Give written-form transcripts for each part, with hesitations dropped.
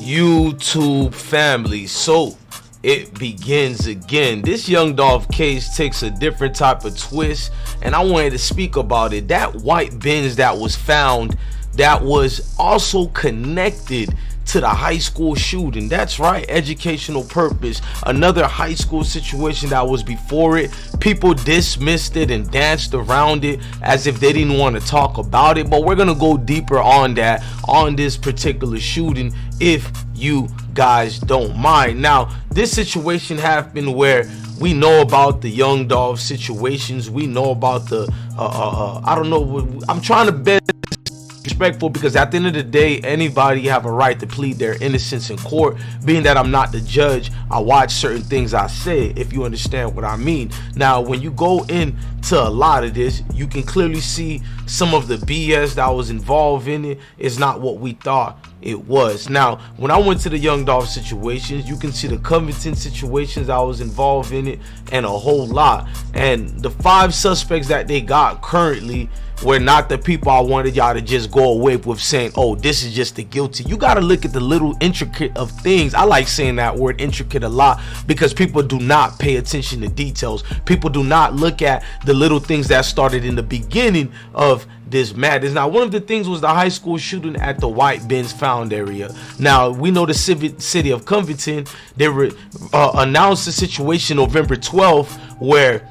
YouTube family, so it begins again. This Young Dolph case takes a different type of twist, and I wanted to speak about it. That white Benz that was found, that was also connected to the high school shooting. That's right, educational purpose. Another high school situation that was before it. People dismissed it and danced around it as if they didn't want to talk about it, but we're gonna go deeper on that, on this particular shooting, if you guys don't mind. Now, this situation happened where we know about the Young Dolph situations. We know about the I don't know, I'm trying to best respectful, because at the end of the day, anybody have a right to plead their innocence in court. Being that I'm not the judge, I watch certain things I say, if you understand what I mean. Now, when you go into a lot of this, you can clearly see some of the BS that was involved in it is not what we thought it was. Now, when I went to the Young Dolph situations, you can see the Covington situations I was involved in it, and a whole lot. And the 5 suspects that they got currently were not the people I wanted y'all to just go away with saying, oh, this is just the guilty. You got to look at the little intricate of things. I like saying that word intricate a lot, because people do not pay attention to details. People do not look at the little things that started in the beginning of this madness. Now, one of the things was the high school shooting at the white Benz found area. Now, we know the city of Covington, they announced the situation November 12th, where,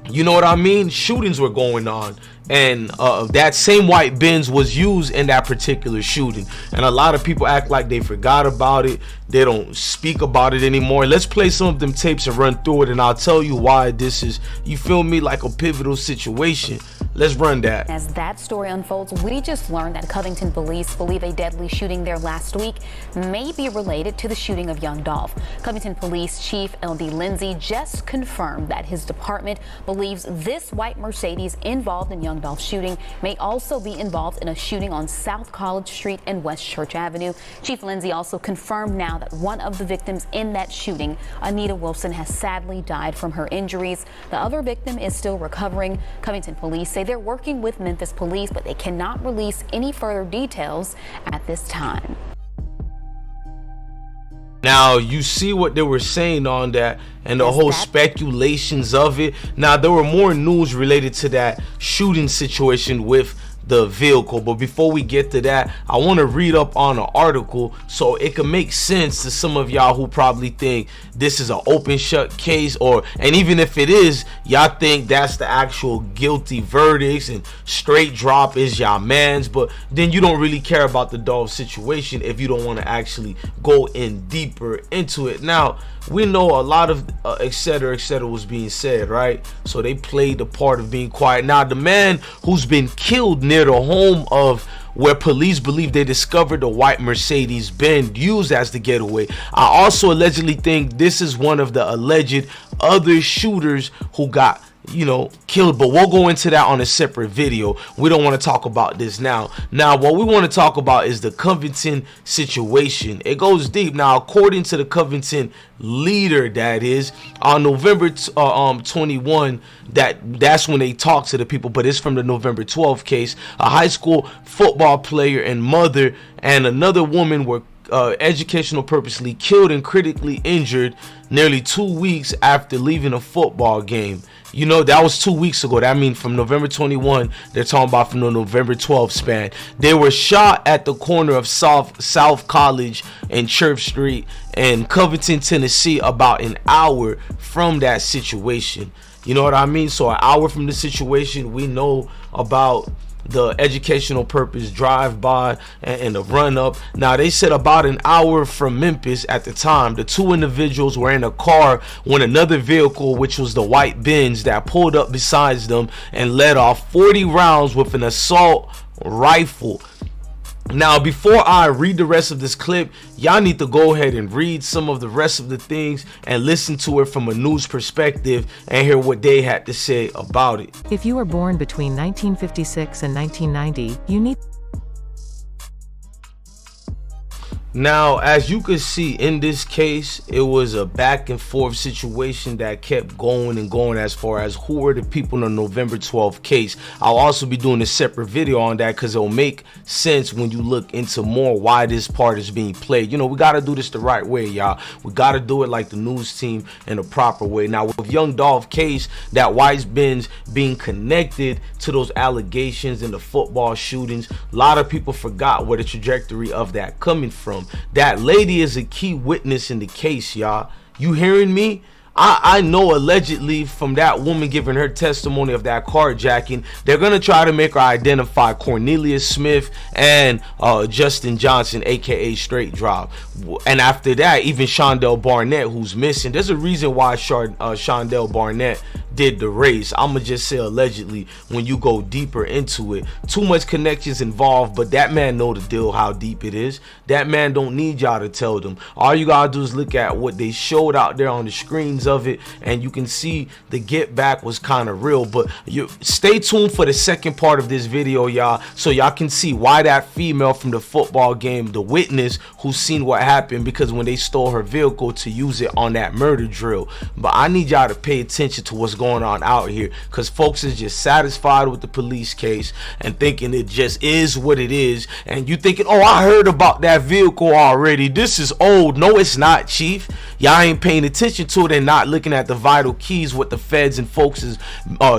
you know what I mean, shootings were going on, and that same white Benz was used in that particular shooting. And a lot of people act like they forgot about it. They don't speak about it anymore. Let's play some of them tapes and run through it, and I'll tell you why this is, you feel me, like a pivotal situation. Let's run that. As that story unfolds, we just learned that Covington police believe a deadly shooting there last week may be related to the shooting of Young Dolph. Covington Police Chief L.D. Lindsay just confirmed that his department believes this white Mercedes involved in Young Dolph's shooting may also be involved in a shooting on South College Street and West Church Avenue. Chief Lindsay also confirmed now that one of the victims in that shooting, Anita Wilson, has sadly died from her injuries. The other victim is still recovering. Covington police say they're working with Memphis police, but they cannot release any further details at this time. Now, you see what they were saying on that, and the whole speculations of it. Now, there were more news related to that shooting situation with the vehicle, but before we get to that, I want to read up on an article so it can make sense to some of y'all who probably think this is an open shut case, and even if it is, y'all think that's the actual guilty verdicts and straight drop is y'all man's, but then you don't really care about the Dolph situation if you don't want to actually go in deeper into it. Now, we know a lot of etc was being said, right? So they played the part of being quiet. Now, the man who's been killed near the home of where police believe they discovered the white Mercedes Benz used as the getaway, I also allegedly think this is one of the alleged other shooters who got, you know, killed, but we'll go into that on a separate video. We don't want to talk about this now. What we want to talk about is the Covington situation. It goes deep. Now, according to the Covington leader, that is on November 21, that's when they talk to the people, but it's from the November 12th case. A high school football player and mother and another woman were educational purposely killed and critically injured nearly 2 weeks after leaving a football game. You know, that was 2 weeks ago. That means from November 21, they're talking about from the November 12 span. They were shot at the corner of South College and Church Street in Covington, Tennessee, about an hour from that situation. You know what I mean? So an hour from the situation, we know about the educational purpose drive-by and the run-up. Now, they said about an hour from Memphis at the time, the two individuals were in a car when another vehicle, which was the white Benz, that pulled up beside them and let off 40 rounds with an assault rifle. Now, before I read the rest of this clip, y'all need to go ahead and read some of the rest of the things and listen to it from a news perspective and hear what they had to say about it. If you were born between 1956 and 1990, you need... Now, as you can see in this case, it was a back and forth situation that kept going and going as far as who were the people in the November 12th case. I'll also be doing a separate video on that because it'll make sense when you look into more why this part is being played. You know, we got to do this the right way, y'all. We got to do it like the news team in a proper way. Now, with Young Dolph case, that white Benz being connected to those allegations and the football shootings, a lot of people forgot where the trajectory of that coming from. That lady is a key witness in the case, y'all. You hearing me? I know allegedly from that woman giving her testimony of that carjacking, they're going to try to make her identify Cornelius Smith and Justin Johnson, aka Straight Drop. And after that, even Shondell Barnett, who's missing. There's a reason why Shondell Barnett did the race. I'ma just say allegedly when you go deeper into it. Too much connections involved, but that man know the deal, how deep it is. That man don't need y'all to tell them. All you gotta do is look at what they showed out there on the screens of it, and you can see the get back was kind of real. But you stay tuned for the second part of this video, y'all, so y'all can see why that female from the football game, the witness who's seen what happened, because when they stole her vehicle to use it on that murder drill. But I need y'all to pay attention to what's going on out here, because folks is just satisfied with the police case and thinking it just is what it is. And you thinking, oh, I heard about that vehicle already, this is old. No, it's not, chief. Y'all ain't paying attention to it and not looking at the vital keys what the feds and folks is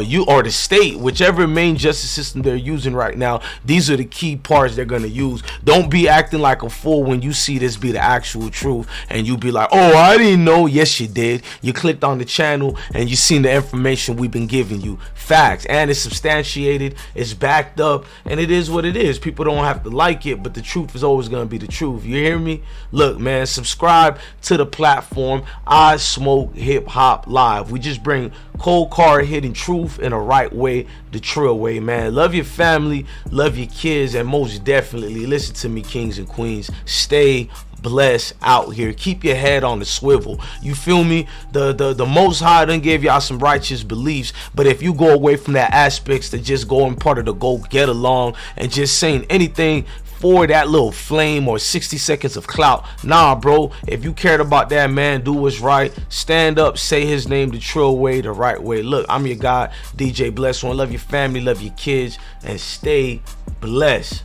you or the state, whichever main justice system they're using right now. These are the key parts they're gonna use. Don't be acting like a fool when you see this be the actual truth and you be like, oh, I didn't know. Yes, you did. You clicked on the channel and you seen the information we've been giving you. Facts, and it's substantiated, it's backed up, and it is what it is. People don't have to like it, but the truth is always going to be the truth. You hear me? Look, man, subscribe to the platform I Smoke Hip Hop Live. We just bring cold card hitting truth in a right way, the true way, man. Love your family, love your kids, and most definitely listen to me, kings and queens. Stay blessed out here. Keep your head on the swivel. You feel me? The Most High done gave y'all some righteous beliefs, but if you go away from that aspects to just going part of the go get along and just saying anything for that little flame or 60 seconds of clout, nah, bro. If you cared about that man, do what's right. Stand up, say his name the true way, the right way. Look, I'm your guy, DJ Bless One. Love your family, love your kids, and stay blessed.